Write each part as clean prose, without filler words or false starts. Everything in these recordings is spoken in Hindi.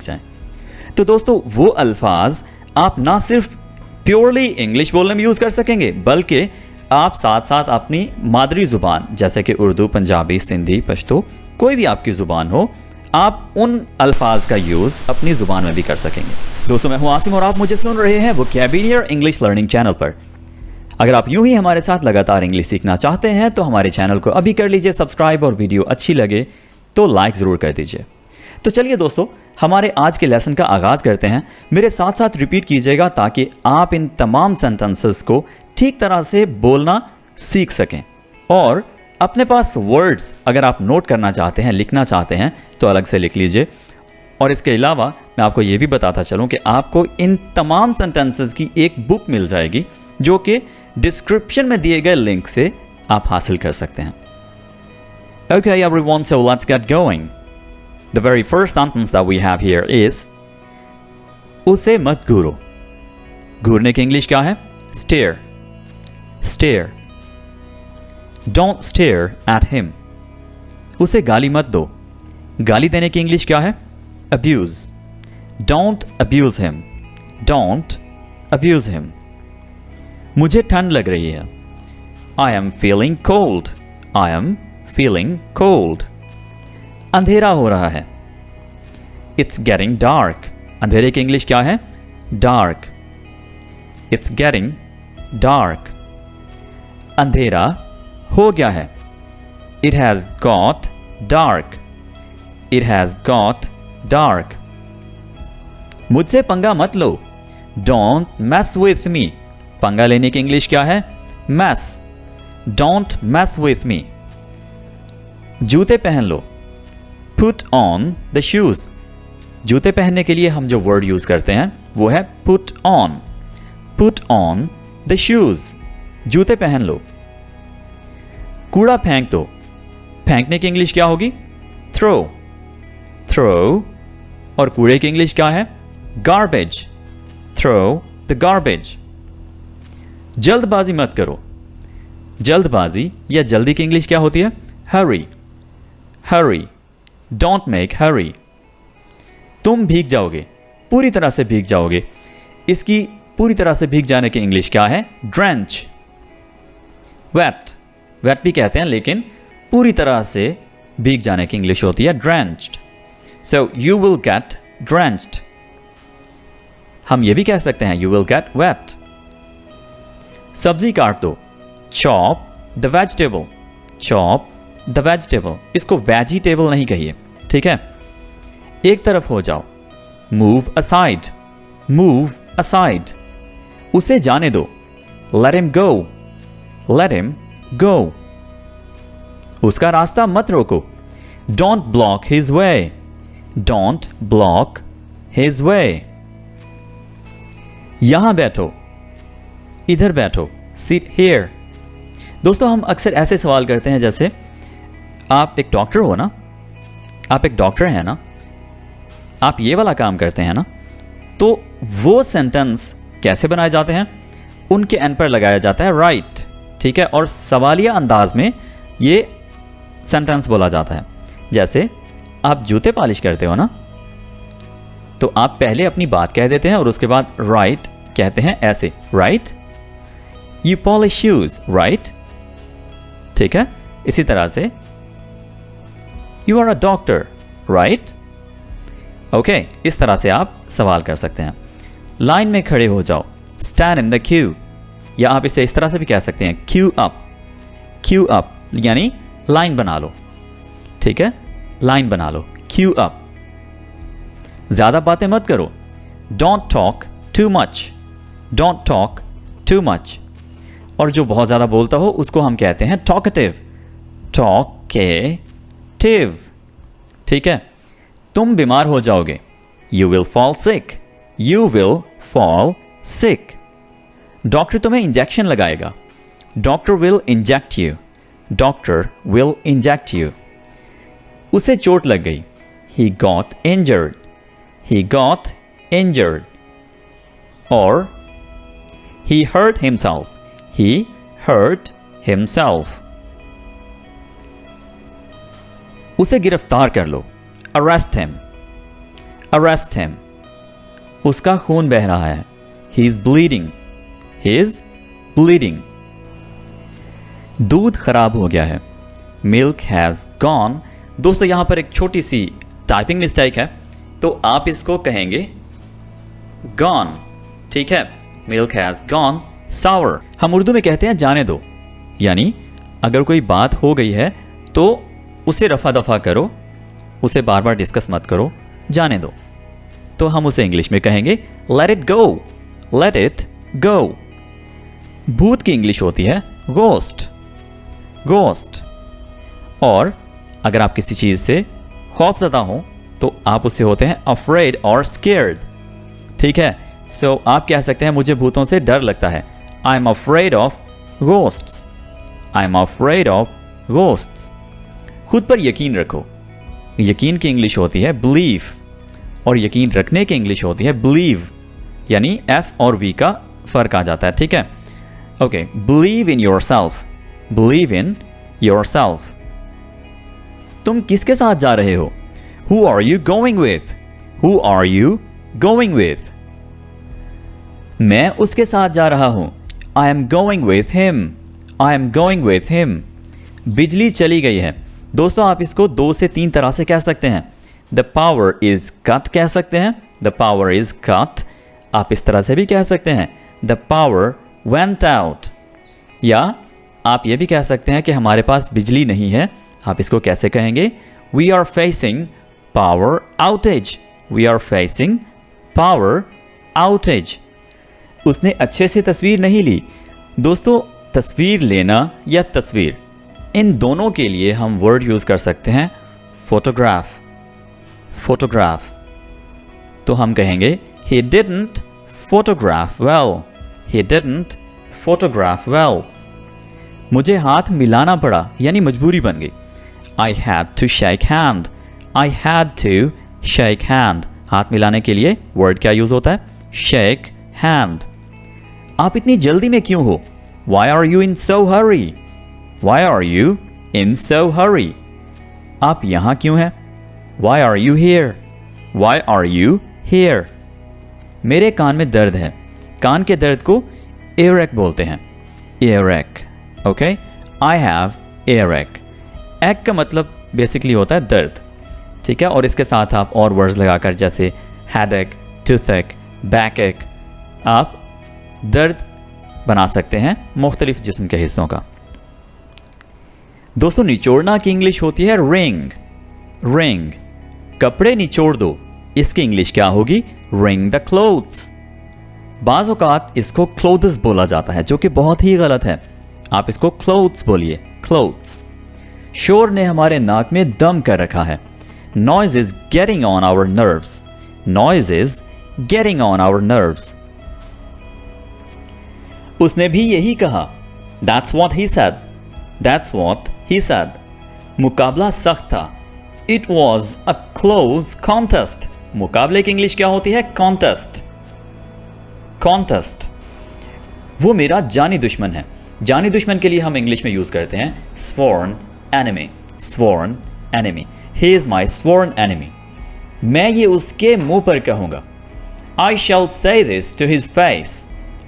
जाएं। तो दोस्तों वो अल्फाज आप ना सिर्फ प्योरली इंग्लिश बोलने में यूज़ कर सकेंगे, बल्कि आप साथ साथ अपनी मादरी ज़ुबान जैसे कि उर्दू, पंजाबी, सिंधी, पश्तो, कोई भी आपकी ज़ुबान हो, आप उन अल्फाज का यूज़ अपनी ज़ुबान में भी कर सकेंगे। दोस्तों मैं हूं आसिम और आप मुझे सुन रहे हैं वोकैब्युलरी इंग्लिश लर्निंग चैनल पर। अगर आप यूं ही हमारे साथ लगातार इंग्लिश सीखना चाहते हैं तो हमारे चैनल को अभी कर लीजिए सब्सक्राइब, और वीडियो अच्छी लगे तो लाइक ज़रूर कर दीजिए। तो चलिए दोस्तों हमारे आज के लेसन का आगाज़ करते हैं। मेरे साथ साथ रिपीट कीजिएगा ताकि आप इन तमाम सेंटेंसेस को ठीक तरह से बोलना सीख सकें। और अपने पास वर्ड्स अगर आप नोट करना चाहते हैं, लिखना चाहते हैं तो अलग से लिख लीजिए। और इसके अलावा मैं आपको ये भी बताता चलूँ कि आपको इन तमाम सेंटेंसेस की एक बुक मिल जाएगी जो कि डिस्क्रिप्शन में दिए गए लिंक से आप हासिल कर सकते हैं। Okay everyone, so let's get going. The very first sentence that we have here is उसे मत घूरो। घूरने की इंग्लिश क्या है? Stare. Stare. Don't stare at him. उसे गाली मत दो। गाली देने की इंग्लिश क्या है? Abuse. Don't abuse him. Don't abuse him. मुझे ठंड लग रही है। I am feeling cold. I am feeling cold. अंधेरा हो रहा है। It's getting dark. अंधेरे की इंग्लिश क्या है? Dark. It's getting dark. अंधेरा हो गया है। It has got dark. It has got dark. मुझसे पंगा मत लो। Don't mess with me. पंगा लेने की इंग्लिश क्या है? Mess. Don't mess with me. जूते पहन लो। Put on the shoes. जूते पहनने के लिए हम जो वर्ड यूज करते हैं वो है put on. Put on the shoes. जूते पहन लो। कूड़ा फेंक दो। फेंकने की इंग्लिश क्या होगी? Throw. Throw. और कूड़े की इंग्लिश क्या है? Garbage. Throw the garbage. जल्दबाजी मत करो। जल्दबाजी या जल्दी की इंग्लिश क्या होती है? Hurry. Hurry. Don't make hurry. तुम भीग जाओगे। पूरी तरह से भीग जाओगे। इसकी पूरी तरह से भीग जाने की इंग्लिश क्या है? Drench. Wet. Wet भी कहते हैं लेकिन पूरी तरह से भीग जाने की इंग्लिश होती है drenched. So you will get drenched. हम ये भी कह सकते हैं you will get wet. सब्जी काट दो। Chop the vegetable. Chop the vegetable. इसको vegetable नहीं कहिए, ठीक है? एक तरफ हो जाओ। Move aside. Move aside. उसे जाने दो। Let him go. Let him go. उसका रास्ता मत रोको। Don't block his way. Don't block his way. यहां बैठो। इधर बैठो। Sit here. दोस्तों हम अक्सर ऐसे सवाल करते हैं जैसे आप एक डॉक्टर हो ना, आप एक डॉक्टर हैं ना, आप ये वाला काम करते हैं ना, तो वो सेंटेंस कैसे बनाए जाते हैं? उनके एंड पर लगाया जाता है राइट, ठीक है? और सवालिया अंदाज में ये सेंटेंस बोला जाता है। जैसे आप जूते पॉलिश करते हो ना, तो आप पहले अपनी बात कह देते हैं और उसके बाद राइट कहते हैं ऐसे, right? You polish shoes, right? ठीक है? इसी तरह से you are a doctor, right? Okay, इस तरह से आप सवाल कर सकते हैं। लाइन में खड़े हो जाओ। स्टैंड इन द क्यू, या आप इसे इस तरह से भी कह सकते हैं क्यू अप। क्यू अप यानी लाइन बना लो, ठीक है? लाइन बना लो, क्यू अप। ज्यादा बातें मत करो। Don't talk too much. Don't talk too much. और जो बहुत ज्यादा बोलता हो उसको हम कहते हैं टॉकेटिव। टॉकेटिव, ठीक है? तुम बीमार हो जाओगे। You will fall sick. You will fall sick. Doctor तुम्हें इंजेक्शन लगाएगा। Doctor will inject you. Doctor will inject you. उसे चोट लग गई। He got injured. He got injured. और he hurt himself. He hurt himself. उसे गिरफ्तार कर लो। Arrest him. अरेस्ट हिम, उसका खून बह रहा है। He is bleeding, he is bleeding. दूध खराब हो गया है। Milk has gone. दोस्तों यहाँ पर एक छोटी सी टाइपिंग मिस्टेक है, तो आप इसको कहेंगे गॉन, ठीक है। मिल्क हैज़ गॉन सावर। हम उर्दू में कहते हैं जाने दो, यानी अगर कोई बात हो गई है तो उसे रफा दफा करो, उसे बार बार डिस्कस मत करो, जाने दो। तो हम उसे इंग्लिश में कहेंगे let it go, let it go. भूत की इंग्लिश होती है गोस्ट, गोस्ट। और अगर आप किसी चीज़ से खौफज़दा हो तो आप उससे होते हैं अफ्रेड और स्केर्ड, ठीक है। सो आप कह सकते हैं मुझे भूतों से डर लगता है, I am afraid of ghosts, I am afraid of ghosts. खुद पर यकीन रखो। यकीन की इंग्लिश होती है बिलीफ, और यकीन रखने की इंग्लिश होती है बिलीव, यानी एफ और वी का फर्क आ जाता है, ठीक है। Okay, believe in yourself, believe in yourself. तुम किसके साथ जा रहे हो? Who are you going with, who are you going with. मैं उसके साथ जा रहा हूं, I am going with him, I am going with him. बिजली चली गई है। दोस्तों आप इसको 2 से 3 तरह से कह सकते हैं। द पावर इज कट कह सकते हैं, द पावर इज कट। आप इस तरह से भी कह सकते हैं द पावर वेंट आउट, या आप ये भी कह सकते हैं कि हमारे पास बिजली नहीं है। आप इसको कैसे कहेंगे? We are facing power outage, we are facing power outage. उसने अच्छे से तस्वीर नहीं ली। दोस्तों तस्वीर लेना या तस्वीर, इन दोनों के लिए हम वर्ड यूज कर सकते हैं फोटोग्राफ, फोटोग्राफ। तो हम कहेंगे he didn't photograph well, he didn't photograph well। मुझे हाथ मिलाना पड़ा, यानी मजबूरी बन गई। I had to shake hand, I had to shake hand। हाथ मिलाने के लिए वर्ड क्या यूज होता है? shake hand। आप इतनी जल्दी में क्यों हो? Why are you in so hurry? Why are you in so hurry? आप यहां क्यों हैं? Why are you here? Why are you here? मेरे कान में दर्द है। कान के दर्द को earache बोलते हैं, earache। Okay, I have earache। एक का मतलब बेसिकली होता है दर्द, ठीक है। और इसके साथ आप और वर्ड्स लगाकर जैसे headache, toothache, backache, आप दर्द बना सकते हैं मुख्तलिफ जिस्म के हिस्सों का। दोस्तों निचोड़ना की इंग्लिश होती है रिंग, रिंग। कपड़े निचोड़ दो, इसकी इंग्लिश क्या होगी? Ring the clothes. बाज़ औक़ात इसको क्लोथ्स बोला जाता है, जो कि बहुत ही गलत है। आप इसको क्लोथ्स बोलिए, क्लोथ्स। शोर ने हमारे नाक में दम कर रखा है। Noise is getting on our nerves, noise is getting on our nerves. उसने भी यही कहा, that's what he said, that's what he said. मुकाबला सख्त था, it was a close contest. मुकाबले की इंग्लिश क्या होती है? Contest, contest. वो मेरा जानी दुश्मन है। जानी दुश्मन के लिए हम इंग्लिश में यूज करते हैं sworn enemy, sworn enemy। he is my sworn enemy। मैं ये उसके मुंह पर कहूंगा। I shall say this to his face,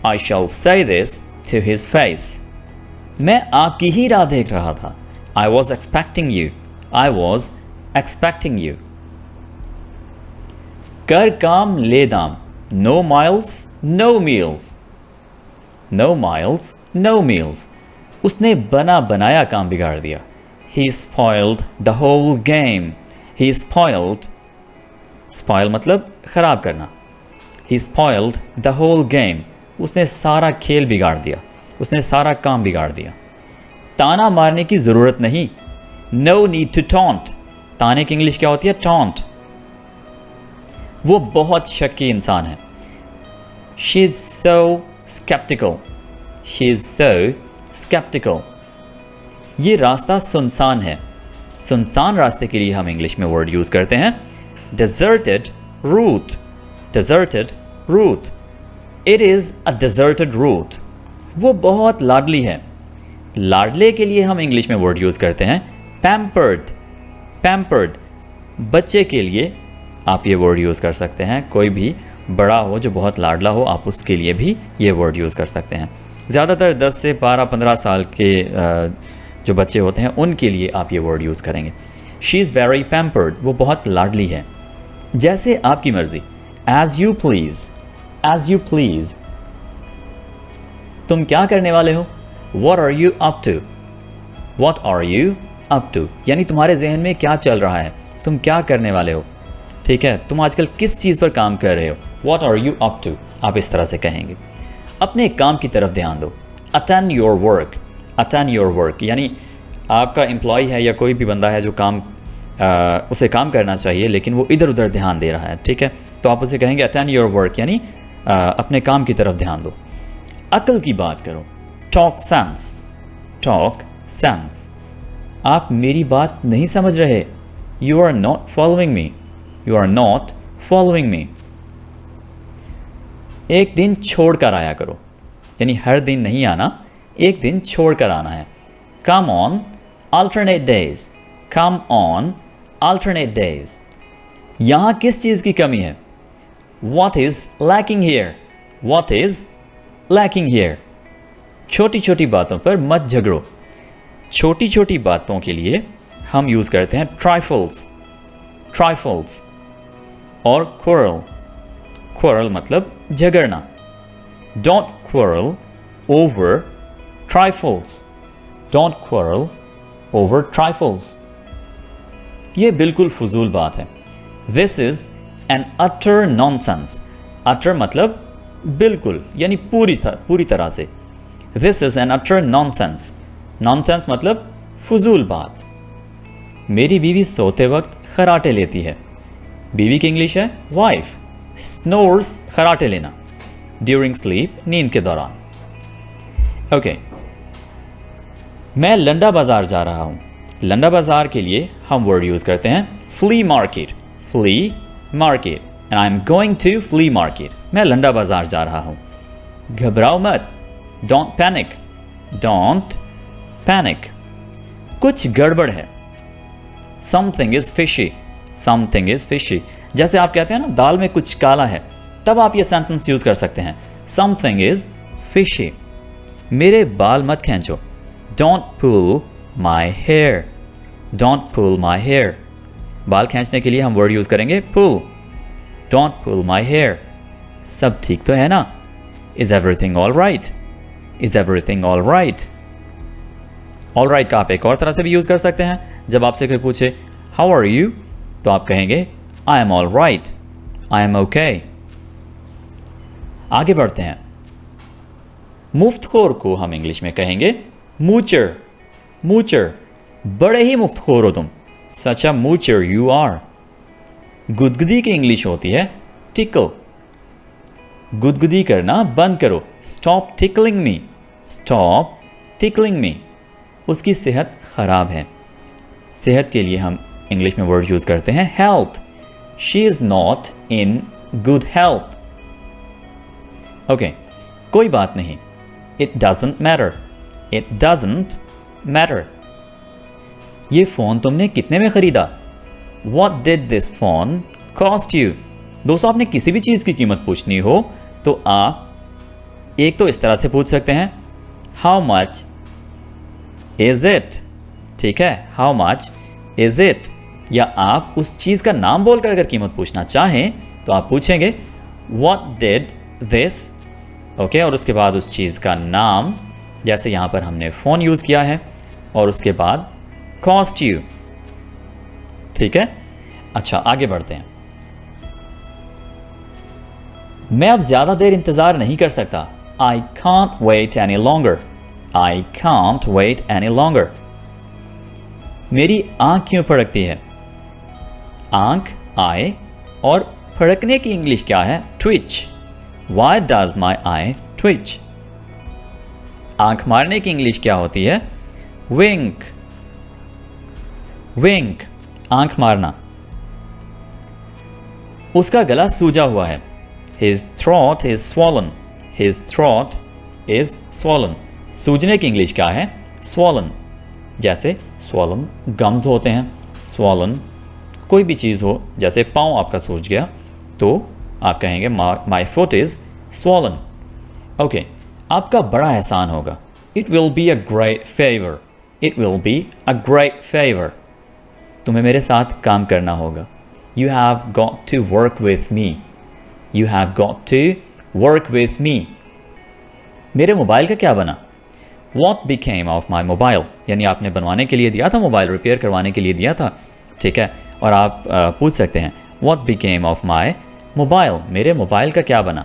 I shall say this to his face। मैं आपकी ही राह देख रहा था। I was expecting you, I was expecting you। कर काम ले दाम, no miles, no meals, no miles, no meals। उसने बना बनाया काम बिगाड़ दिया। He spoiled the whole game, he spoiled, spoil मतलब खराब करना। He spoiled the whole game। उसने सारा खेल बिगाड़ दिया, उसने सारा काम बिगाड़ दिया। ताना मारने की ज़रूरत नहीं, no need to taunt। ताने की इंग्लिश क्या होती है? taunt। वो बहुत शक्की इंसान है। She is so skeptical, she is so skeptical। ये रास्ता सुनसान है। सुनसान रास्ते के लिए हम इंग्लिश में वर्ड यूज़ करते हैं deserted route, deserted route। It is a deserted route। वो बहुत लाडली है। लाडले के लिए हम इंग्लिश में वर्ड यूज़ करते हैं pampered, pampered। बच्चे के लिए आप ये वर्ड यूज़ कर सकते हैं। कोई भी बड़ा हो जो बहुत लाडला हो, आप उसके लिए भी ये वर्ड यूज़ कर सकते हैं। ज़्यादातर 10 से 12-15 साल के जो बच्चे होते हैं उनके लिए आप ये वर्ड यूज़ करेंगे। शी इज़ वेरी पैम्पर्ड, वो बहुत लाडली है। जैसे आपकी मर्ज़ी, as you please, as you please. तुम क्या करने वाले हो? What are you up to? What are you up to? यानी तुम्हारे जहन में क्या चल रहा है, तुम क्या करने वाले हो। ठीक है, तुम आजकल किस चीज़ पर काम कर रहे हो। What are you up to? आप इस तरह से कहेंगे। अपने काम की तरफ ध्यान दो। Attend your work, attend your work यानी आपका एम्प्लॉय है या कोई भी बंदा है जो काम उसे काम करना चाहिए लेकिन वो इधर उधर ध्यान दे रहा है। ठीक है, तो आप उसे कहेंगे attend your work यानी अपने काम की तरफ ध्यान दो। अक्ल की बात करो। Talk sense, talk sense। आप मेरी बात नहीं समझ रहे। You are not following me, you are not following me। एक दिन छोड़ कर आया करो, यानी हर दिन नहीं आना, एक दिन छोड़ कर आना है। Come on alternate days, come on alternate days। यहाँ किस चीज़ की कमी है? What is lacking here, what is lacking here। छोटी छोटी बातों पर मत झगड़ो। छोटी छोटी बातों के लिए हम यूज़ करते हैं trifles, trifles और quarrel। quarrel मतलब झगड़ना। Don't quarrel over trifles, don't quarrel over trifles। ये बिल्कुल फजूल बात है। This is an utter nonsense। utter मतलब बिल्कुल यानी पूरी तरह से। This is an utter nonsense। nonsense मतलब फजूल बात। मेरी बीवी सोते वक्त खराटे लेती है। बीवी की इंग्लिश है वाइफ। snores खराटे लेना। during sleep नींद के दौरान। ओके मैं लंडा बाज़ार जा रहा हूँ। लंडा बाज़ार के लिए हम वर्ड यूज़ करते हैं flea market, flea market and I'm going to flea market। मैं लंडा बाज़ार जा रहा हूँ। घबराओ मत, don't panic, don't panic। कुछ गड़बड़ है, something is fishy, something is fishy। जैसे आप कहते हैं ना दाल में कुछ काला है, तब आप ये सेंटेंस यूज़ कर सकते हैं something is fishy। मेरे बाल मत खींचो, don't pull my hair, don't pull my hair। बाल खींचने के लिए हम वर्ड यूज़ करेंगे pull, don't pull my hair। सब ठीक तो है ना? Is everything all right, is everything all right। all right का आप एक और तरह से भी यूज़ कर सकते हैं। जब आपसे कोई पूछे how are you तो आप कहेंगे I am all right, I am okay। आगे बढ़ते हैं। मुफ्तखोर को हम इंग्लिश में कहेंगे मूचर, मूचर। बड़े ही मुफ्तखोर हो तुम, सच अ मूचर यू आर। गुदगुदी की इंग्लिश होती है टिकल। गुदगुदी करना बंद करो, स्टॉप टिकलिंग मी, स्टॉप टिकलिंग मी। उसकी सेहत ख़राब है। सेहत के लिए हम इंग्लिश में वर्ड यूज़ करते हैं health. She is not in good health. Okay कोई बात नहीं, it doesn't matter, it doesn't matter. ये फ़ोन तुमने कितने में ख़रीदा? What did this phone cost you? दोस्तों आपने किसी भी चीज़ की कीमत पूछनी हो तो आप एक तो इस तरह से पूछ सकते हैं How much is it? ठीक है, How much is it? या आप उस चीज़ का नाम बोलकर अगर कीमत पूछना चाहें तो आप पूछेंगे What did this? ओके और उसके बाद उस चीज़ का नाम, जैसे यहाँ पर हमने फ़ोन यूज़ किया है, और उसके बाद cost you। ठीक है, अच्छा आगे बढ़ते हैं। मैं अब ज़्यादा देर इंतज़ार नहीं कर सकता। I can't wait any longer, I can't wait any longer। मेरी आँख क्यों फड़कती है? आँख आई और फड़कने की इंग्लिश क्या है? twitch। Why does my eye twitch? आँख मारने की इंग्लिश क्या होती है? wink, wink आँख मारना। उसका गला सूजा हुआ है। His throat is swollen, his throat is swollen। सूजने की इंग्लिश क्या है? swollen। जैसे swollen gums होते हैं, swollen कोई भी चीज़ हो, जैसे पाँव आपका सूज गया तो आप कहेंगे my foot is swollen. Okay, आपका बड़ा एहसान होगा, it will be a great favour, it will be a great favour, तुम्हें मेरे साथ काम करना होगा। You have got to work with me, you have got to work with me. मेरे मोबाइल का क्या बना? What became of my mobile? यानी आपने बनवाने के लिए दिया था मोबाइल, रिपेयर करवाने के लिए दिया था, ठीक है। और आप पूछ सकते हैं What became of my mobile? मेरे मोबाइल का क्या बना,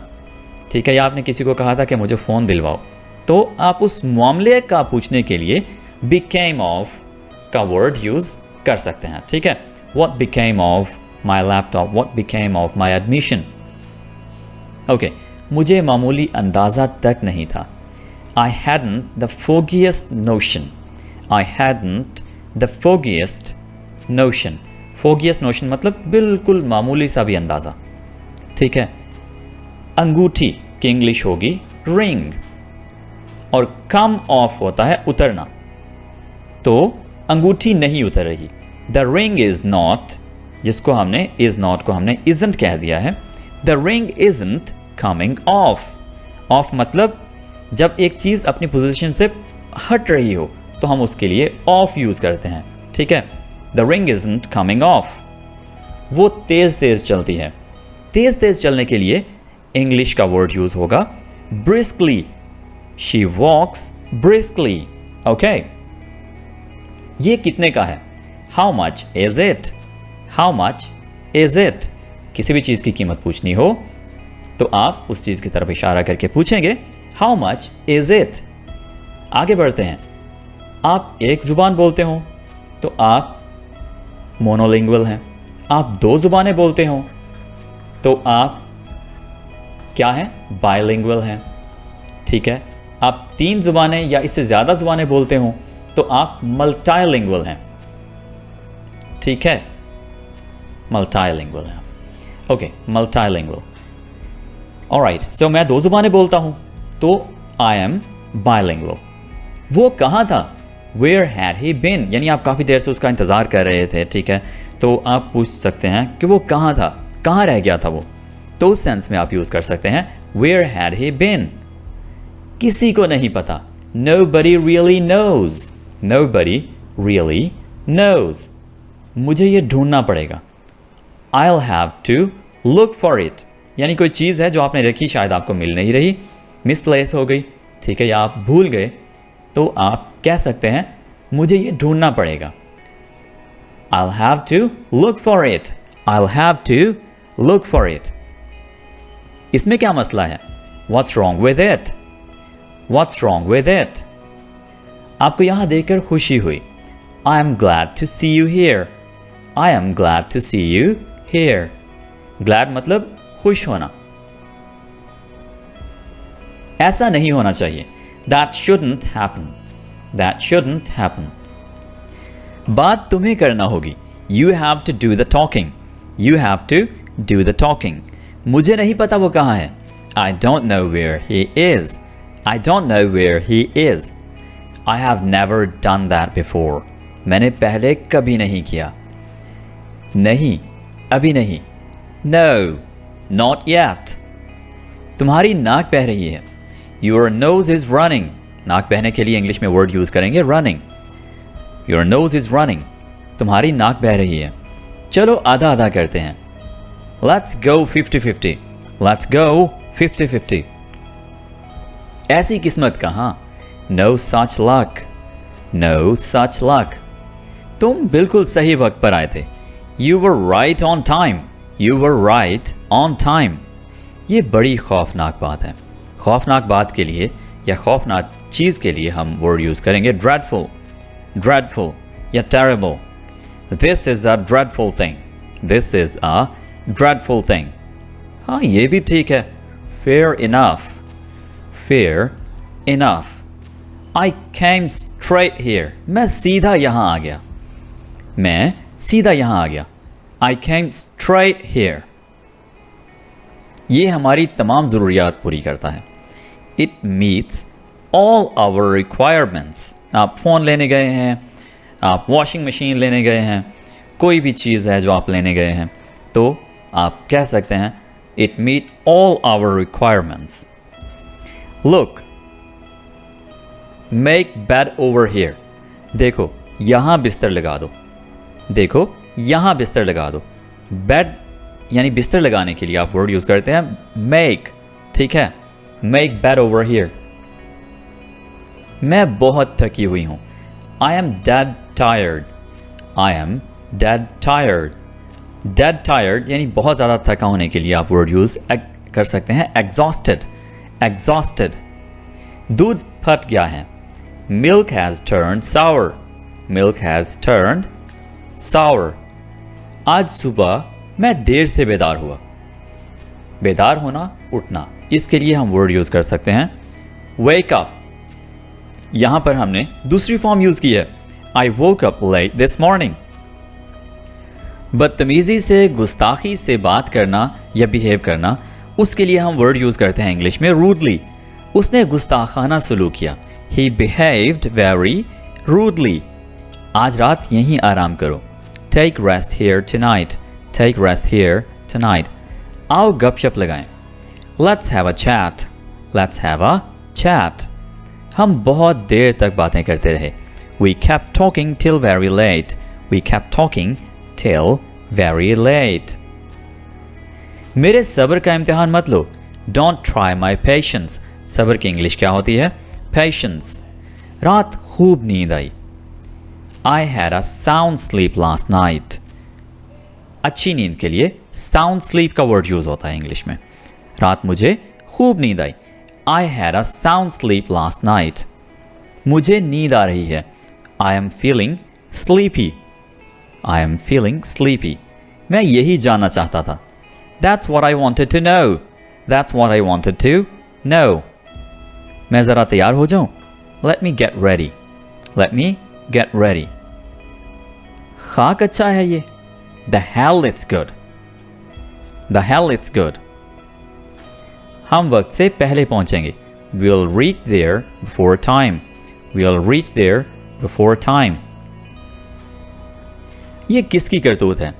ठीक है। या आपने किसी को कहा था कि मुझे फ़ोन दिलवाओ, तो आप उस मामले का पूछने के लिए became of का वर्ड यूज़ कर सकते हैं, ठीक है। What became of my laptop? What became of my admission? Okay, मुझे मामूली अंदाज़ा तक नहीं था। I hadn't the foggiest notion. I hadn't the foggiest notion. Foggiest notion मतलब बिल्कुल मामूली सा भी अंदाज़ा, ठीक है। अंगूठी की इंग्लिश होगी रिंग, और come off होता है उतरना, तो अंगूठी नहीं उतर रही। The ring is not, जिसको हमने is not को हमने isn't कह दिया है। The ring isn't coming off. Off मतलब जब एक चीज़ अपनी पोजीशन से हट रही हो तो हम उसके लिए ऑफ यूज़ करते हैं, ठीक है। The ring isn't coming of, वो तेज़ तेज़ चलती है। तेज़ तेज़ चलने के लिए इंग्लिश का वर्ड यूज़ होगा briskly, she walks briskly. Okay, ये कितने का है? How much is it, how much is it. किसी भी चीज़ की कीमत पूछनी हो तो आप उस चीज़ की तरफ इशारा करके पूछेंगे हाउ मच इज इट। आगे बढ़ते हैं। आप एक ज़ुबान बोलते हो तो आप मोनोलिंगुअल हैं। आप दो ज़ुबानें बोलते हो तो आप क्या हैं? बायलिंगुअल हैं, ठीक है। आप तीन ज़ुबानें या इससे ज़्यादा ज़ुबानें बोलते हो तो आप मल्टाइलिंगुअल हैं, ठीक है। मल्टाइलिंगुअल हैं, ओके, मल्टाइलिंगुअल। ऑलराइट, सो मैं दो ज़ुबानें बोलता हूँ तो आई एम बायलिंगुअल। वो कहाँ था? वेयर हैड ही बिन, यानी आप काफ़ी देर से उसका इंतज़ार कर रहे थे, ठीक है। तो आप पूछ सकते हैं कि वो कहाँ था, कहाँ रह गया था वो, तो उस सेंस में आप यूज़ कर सकते हैं वेयर हैड ही बिन। किसी को नहीं पता, nobody really knows, nobody really knows। मुझे ये ढूंढना पड़ेगा, I'll have to look for it, यानी कोई चीज़ है जो आपने रखी, शायद आपको मिल नहीं रही, मिसप्लेस हो गई, ठीक है, या आप भूल गए, तो आप कह सकते हैं मुझे ये ढूंढना पड़ेगा। I'll have to look for it, I'll have to look for it। इसमें क्या मसला है? What's wrong with it? What's wrong with it? आपको यहाँ देखकर खुशी हुई, I am glad to see you here, I am glad to see you here। Glad मतलब खुश होना। ऐसा नहीं होना चाहिए, that shouldn't happen, that shouldn't happen। बात तुम्हें करना होगी, you have to do the talking, you have to do the talking। मुझे नहीं पता वो कहाँ है, I don't know where he is, I don't know where he is। I have never done that before, मैंने पहले कभी नहीं किया। नहीं, अभी नहीं, no, not yet। तुम्हारी नाक बह रही है, your nose is running। नाक बहने के लिए इंग्लिश में वर्ड यूज़ करेंगे running, your nose is running। तुम्हारी नाक बह रही है। चलो आधा आधा करते हैं, let's go 50-50, let's go 50-50। ऐसी किस्मत कहाँ, no such luck, no such luck। तुम बिल्कुल सही वक्त पर आए थे, you were right on time, you were right on time। ये बड़ी खौफनाक बात है। खौफनाक बात के लिए या खौफनाक चीज़ के लिए हम वर्ड यूज़ करेंगे dreadful, dreadful या terrible। This is a dreadful thing, this is a dreadful thing। हाँ, ये भी ठीक है, fair enough, fair enough। I came straight here, मैं सीधा यहाँ आ गया, मैं सीधा यहाँ आ गया। I came straight here। ये हमारी तमाम ज़रूरियात पूरी करता है। It meets all our requirements। आप फ़ोन लेने गए हैं, आप वॉशिंग मशीन लेने गए हैं, कोई भी चीज़ है जो आप लेने गए हैं, तो आप कह सकते हैं it meet all our requirements. Look, make bed over here. देखो यहाँ बिस्तर लगा दो। देखो यहाँ बिस्तर लगा दो। बेड यानी बिस्तर लगाने के लिए आप वर्ड यूज़ करते हैं मेक, ठीक है। Make bed over here. मैं बहुत थकी हुई हूँ। I am dead tired. I am dead tired. Dead tired यानी बहुत ज़्यादा थका होने के लिए आप वर्ड यूज़ कर सकते हैं एग्जॉस्टेड। एग्जॉस्टेड। दूध फट गया है। Milk has turned sour. Milk has turned sour. आज सुबह मैं देर से बेदार हुआ। बेदार होना, उठना, इसके लिए हम वर्ड यूज़ कर सकते हैं वेक अप। यहाँ पर हमने दूसरी फॉर्म यूज़ की है I woke up late this morning. बदतमीज़ी से, गुस्ताखी से बात करना या बिहेव करना, उसके लिए हम वर्ड यूज़ करते हैं इंग्लिश में रूडली। उसने गुस्ताखाना सलूक किया। He behaved very rudely. आज रात यहीं आराम करो। Take rest here tonight. Take rest here tonight. आओ गपशप लगाएं। Let's have a chat. Let's have a chat. हम बहुत देर तक बातें करते रहे। We kept talking till very late. We kept talking till very late. मेरे सब्र का इम्तिहान मत लो। Don't try my patience. सब्र की इंग्लिश क्या होती है? Patience. रात खूब नींद आई। I had a sound sleep last night. अच्छी नींद के लिए sound sleep का वर्ड यूज होता है इंग्लिश में। रात मुझे खूब नींद आई। I had a sound sleep last night. मुझे नींद आ रही है। I am feeling sleepy. I am feeling sleepy. मैं यही जानना चाहता था। That's what I wanted to know. That's what I wanted to know. मैं ज़रा तैयार हो जाऊं? Let me get ready. Let me get ready. खाक अच्छा है ये। The hell it's good. The hell it's good. हम वक्त से पहले पहुंचेंगे। We'll reach there before time. We'll reach there before time. ये किसकी करतूत है?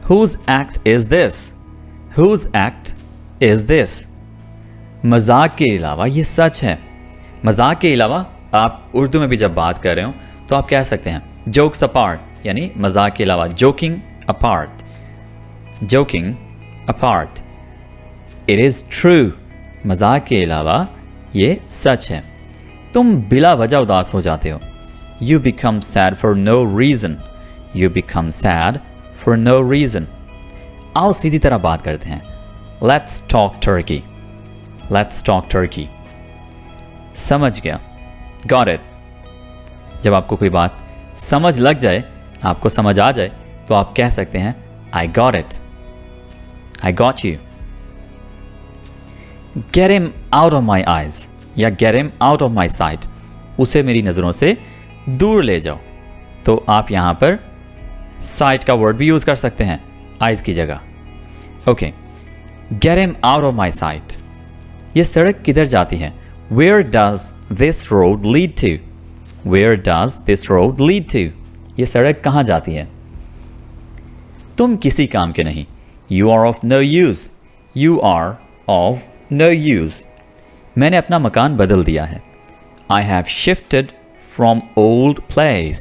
Whose act is this? Whose act is this? मजाक के अलावा ये सच है। मजाक के अलावा आप उर्दू में भी जब बात कर रहे हो तो आप कह सकते हैं jokes apart, यानी मजाक के अलावा joking apart. Joking apart. It is true. मजाक के अलावा ये सच है। तुम बिला वजह उदास हो जाते हो। You become sad for no reason. You become sad for no reason. आओ सीधी तरह बात करते हैं। Let's talk turkey. Let's talk turkey. समझ गया। Got it. जब आपको कोई बात समझ लग जाए, आपको समझ आ जाए, तो आप कह सकते हैं I got it. I got you. Get him out of my eyes. या get him out of my sight. उसे मेरी नज़रों से दूर ले जाओ। तो आप यहाँ पर sight का वर्ड भी यूज़ कर सकते हैं eyes की जगह। Okay, get him out of my sight. ये सड़क किधर जाती है? Where does this road lead to? Where does this road lead to? ये सड़क कहाँ जाती है? तुम किसी काम के नहीं। You are of no use. You are of no use. मैंने अपना मकान बदल दिया है। I have shifted from old place.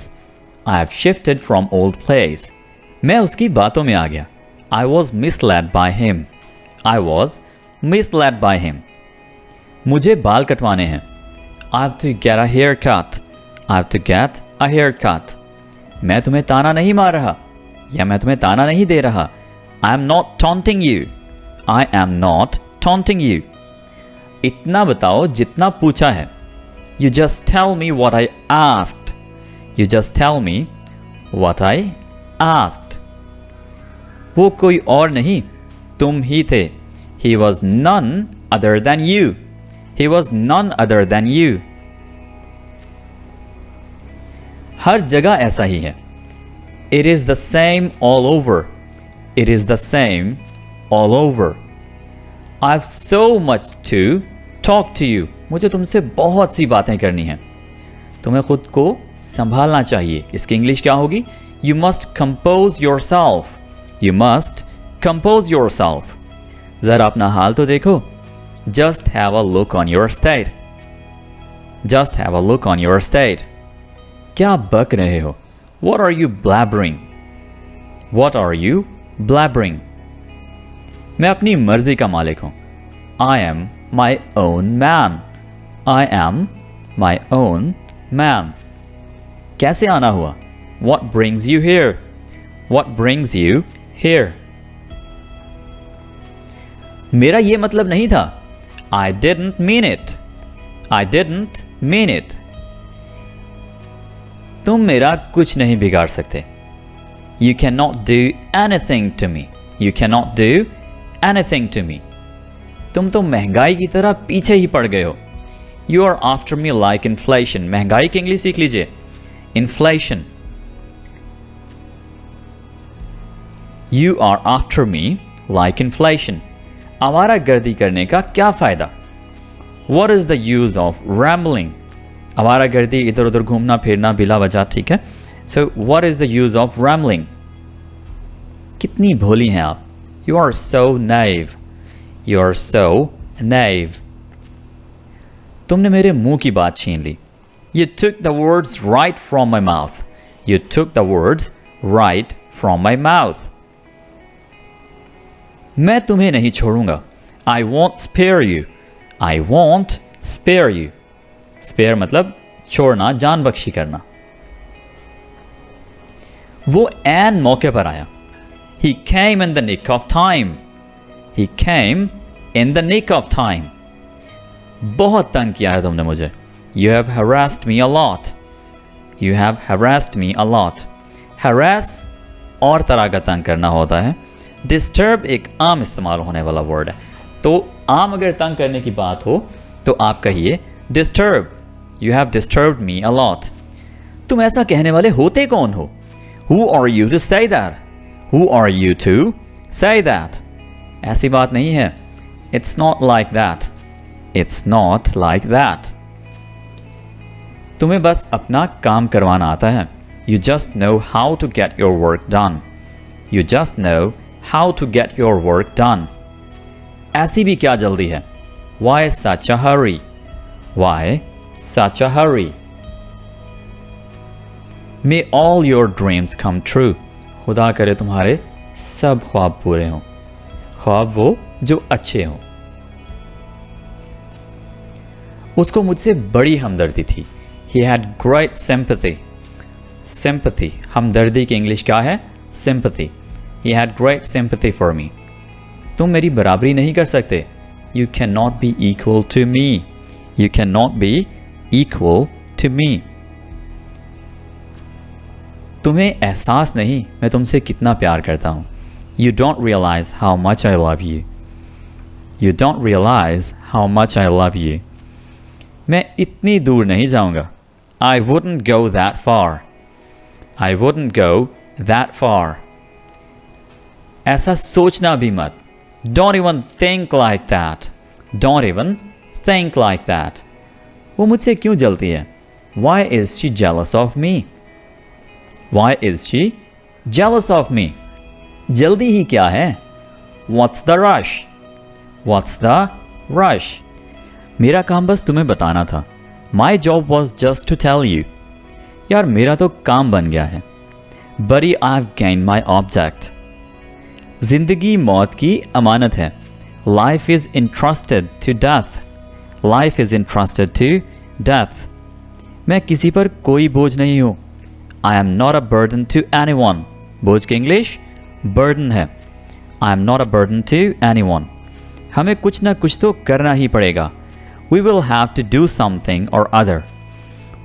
I have shifted from old place. मैं उसकी बातों में आ गया। I was misled by him. I was misled by him. मुझे बाल कटवाने हैं। I have to get a haircut. I have to get a haircut. मैं तुम्हें ताना नहीं मार रहा या मैं तुम्हें ताना नहीं दे रहा। I am not taunting you. I am not taunting you. इतना बताओ जितना पूछा है। You just tell me what I asked. You just tell me what I asked. वो कोई और नहीं, तुम ही थे। He was none other than you. He was none other than you. हर जगह ऐसा ही है। It is the same all over. It is the same all over. I have so much to talk to you. मुझे तुमसे बहुत सी बातें करनी हैं। तुम्हें खुद को संभालना चाहिए। इसकी इंग्लिश क्या होगी? You must compose yourself. You must compose yourself. जरा अपना हाल तो देखो. Just have a look on your state. Just have a look on your state. क्या बक रहे हो? What are you blabbering? What are you blabbering? मैं अपनी मर्जी का मालिक हूं. I am my own man. I am my own man. कैसे आना हुआ? What brings you here? What brings you here? मेरा ये मतलब नहीं था. I didn't mean it. I didn't mean it. तुम मेरा कुछ नहीं बिगाड़ सकते. You cannot do anything to me. You cannot do anything to me. तुम तो महंगाई की तरह पीछे ही पड़ गए हो. You are after me like inflation. महंगाई की इंग्लिश सीख लीजिए. Inflation. You are after me like inflation. आवारागर्दी करने का क्या फायदा? What is the use of rambling? आवारागर्दी इधर उधर घूमना फिरना बिला वजह, ठीक है. So what is the use of rambling? कितनी भोली हैं आप. You are so naive. You are so naive. तुमने मेरे मुंह की बात छीन ली. You took the words right from my mouth. You took the words right from my mouth. मैं तुम्हें नहीं छोड़ूंगा. I won't spare you. I won't spare you. Spare मतलब छोड़ना, जान बख्शी करना. वो ऐन मौके पर आया. He came in the nick of time. He came in the nick of time. बहुत तंग किया है तुमने मुझे. You have harassed me a lot. You have harassed me a lot. Harass और तरह का तंग करना होता है. Disturb एक आम इस्तेमाल होने वाला वर्ड है. तो आम अगर तंग करने की बात हो तो आप कहिए disturb. You have disturbed me a lot. तुम ऐसा कहने वाले होते कौन हो? Who are you to say that? Who are you to say that? ऐसी बात नहीं है. It's not like that. It's not like that. तुम्हें बस अपना काम करवाना आता है. You just know how to get your work done. You just know how to get your work done. ऐसी भी क्या जल्दी है? Why such a hurry? Why such a hurry? May all your dreams come true. खुदा करे तुम्हारे सब ख्वाब पूरे हों. ख्वाब वो जो अच्छे हों. उसको मुझसे बड़ी हमदर्दी थी. He had great sympathy. Sympathy. हमदर्दी की इंग्लिश क्या है? Sympathy. He had great sympathy for me. तुम मेरी बराबरी नहीं कर सकते. You cannot be equal to me. You cannot be equal to me. तुम्हें एहसास नहीं मैं तुमसे कितना प्यार करता हूँ. You don't realize how much I love you. You don't realize how much I love you. मैं इतनी दूर नहीं जाऊँगा. I wouldn't go that far. I wouldn't go that far. ऐसा सोचना भी मत. Don't even think like that. Don't even think like that. वो मुझसे क्यों जलती है? Why is she jealous of me? Why is she jealous of me? जल्दी ही क्या है? What's the rush? What's the rush? मेरा काम बस तुम्हें बताना था. My job was just to tell you. यार मेरा तो काम बन गया है. Buddy, I've gained my object. जिंदगी मौत की अमानत है. Life is entrusted to death. Life is entrusted to death. मैं किसी पर कोई बोझ नहीं हूँ. I am not a burden to anyone. बोझ की इंग्लिश burden है. I am not a burden to anyone. हमें कुछ ना कुछ तो करना ही पड़ेगा. We will have to do something or other.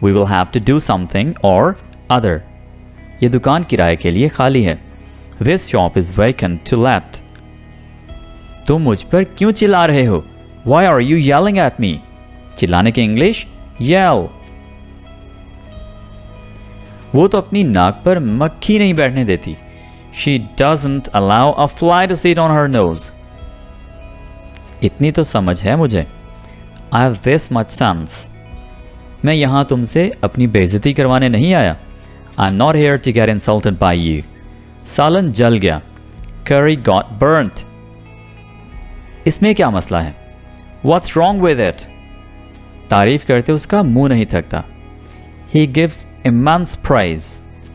We will have to do something or other. ये दुकान किराए के लिए खाली है. This shop is vacant to let. तुम मुझ पर क्यों चिल्ला रहे हो? Why are you yelling at me? चिल्लाने की इंग्लिश yell. वो तो अपनी नाक पर मक्खी नहीं बैठने देती. She doesn't allow a fly to sit on her nose. इतनी तो समझ है मुझे. I have this much sense. मैं यहाँ तुमसे अपनी बेइज्जती करवाने नहीं आया. I am not here to get insulted by you. सालन जल गया, curry got burnt। इसमें क्या मसला है? What's wrong with it? तारीफ करते उसका मुंह नहीं थकता। He gives immense praise।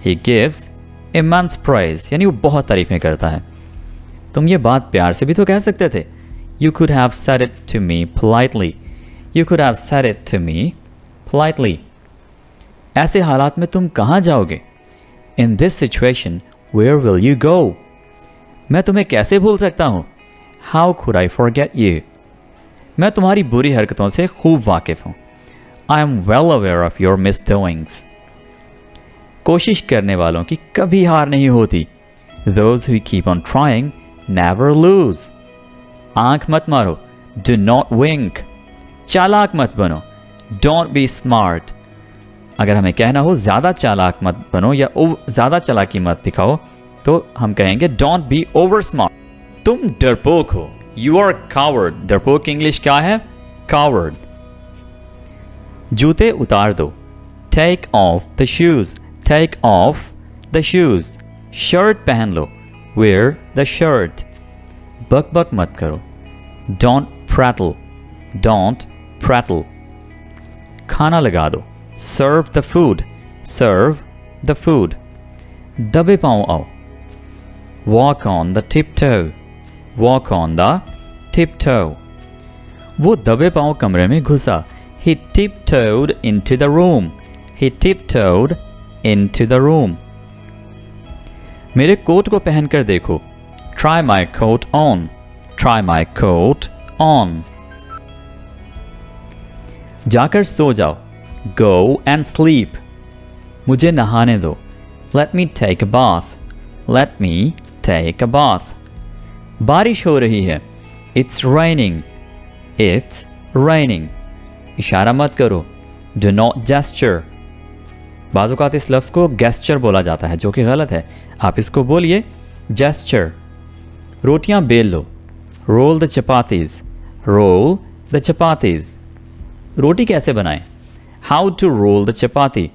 He gives immense praise यानी वो बहुत तारीफें करता है। तुम ये बात प्यार से भी तो कह सकते थे। You could have said it to me politely। You could have said it to me politely। ऐसे हालात में तुम कहाँ जाओगे? In this situation, where will you go? मैं तुम्हें कैसे भूल सकता हूँ? How could I forget you? मैं तुम्हारी बुरी हरकतों से खूब वाकिफ हूँ। I am well aware of your misdoings। कोशिश करने वालों की कभी हार नहीं होती। Those who keep on trying never lose। आंख मत मारो, do not wink। चालाक मत बनो, don't be smart। अगर हमें कहना हो ज़्यादा चालाक मत बनो या ज़्यादा चालाकी मत दिखाओ तो हम कहेंगे डोंट बी ओवर स्मार्ट। तुम डरपोक हो, यू आर कावर्ड। डरपोक की इंग्लिश क्या है? कावर्ड। जूते उतार दो, take off the shoes. Take off the shoes. Shirt पहन लो, वेयर द शर्ट। बक बक मत करो, डोंट प्रैटल। Don't prattle. खाना लगा दो, serve the food. Serve the food. दबे पाँव आओ, walk on the tiptoe। walk on the tiptoe। वो दबे पाँव कमरे में घुसा। He tiptoed into the room। He tiptoed into the room। मेरे कोट को पहनकर देखो, try my coat on। try my coat on। जाकर सो जाओ, go and sleep। मुझे नहाने दो, let me take a bath। let me take a bath। बारिश हो रही है, it's raining। it's raining। इशारा मत करो, do not gesture। बाज़ औक़ात इस लफ्ज़ को gesture बोला जाता है जो कि गलत है। आप इसको बोलिए gesture। रोटियां बेल लो, roll the chapatis। roll the chapatis। रोटी कैसे बनाएं? how to roll the chapati।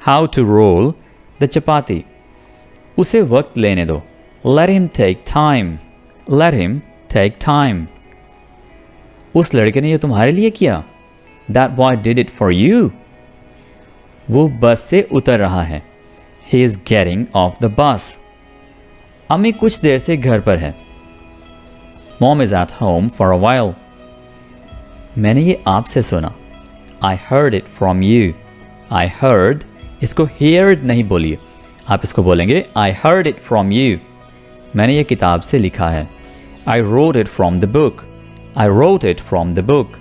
how to roll the chapati। उसे वक्त लेने दो, let him take time। let him take time। उस लड़के ने ये तुम्हारे लिए किया, that boy did it for you। वो बस से उतर रहा है, he is getting off the bus। अम्मी कुछ देर से घर पर है, mom is at home for a while। मैंने ये आपसे सुना, I heard it from you। I heard, इसको heard नहीं बोलिए, आप इसको बोलेंगे I heard it from you। मैंने ये किताब से लिखा है, I wrote it from the book। I wrote it from the book।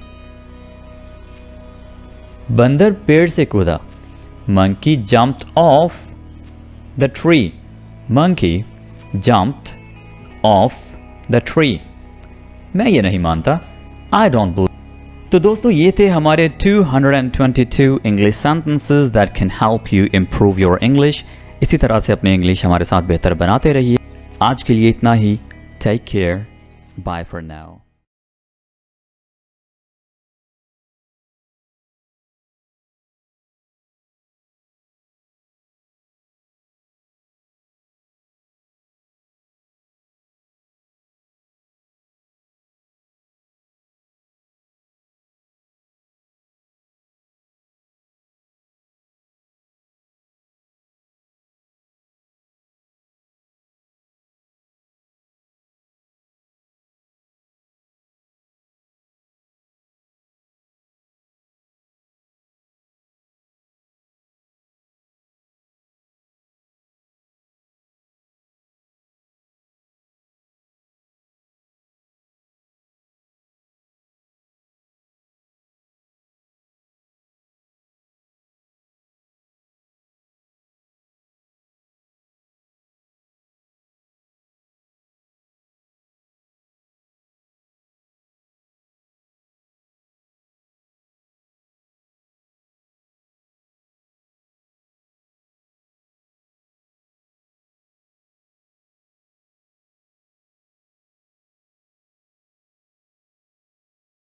बंदर पेड़ से कूदा, monkey jumped off the tree। monkey jumped off the tree। मैं ये नहीं मानता, I don't believe। तो दोस्तों ये थे हमारे 222 English sentences that can help you improve your English. इसी तरह से अपनी इंग्लिश हमारे साथ बेहतर बनाते रहिए। आज के लिए इतना ही। Take care, bye for now.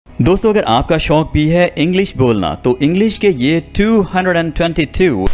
दोस्तों अगर आपका शौक भी है इंग्लिश बोलना तो इंग्लिश के ये 222